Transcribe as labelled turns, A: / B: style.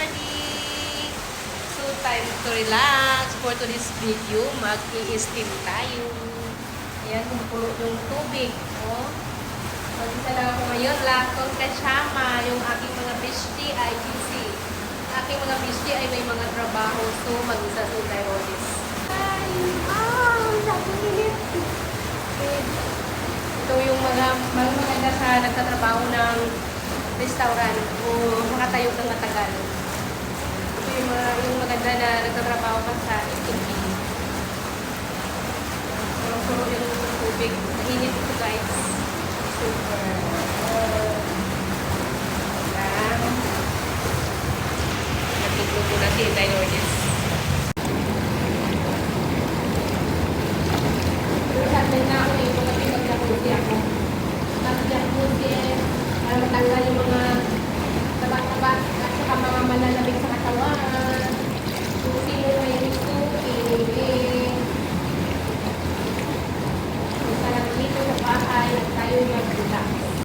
A: morning! So, time to relax. For today's video, mag-i-steam tayo. Ayan, kumukulo yung tubig. Oh. Mag-isa lang ako ngayon. Lakong kasama. Yung aking mga bestie ay busy. Aking mga bestie ay may mga trabaho. So, mag-isa so tayo this. Ay! Ito yung mga maganda sa nagtatrabaho ng restaurant o makatayo ng matagal. Ito yung maganda na nagtatrabaho ka sa STP. Puro yung tubig. Mainit ito guys. Super. Yan. Nagtugluto natin tayo orders. Sabi na ako yung mga pinag-jacuzzi ako. Mag-jacuzzi para matanggal yung mga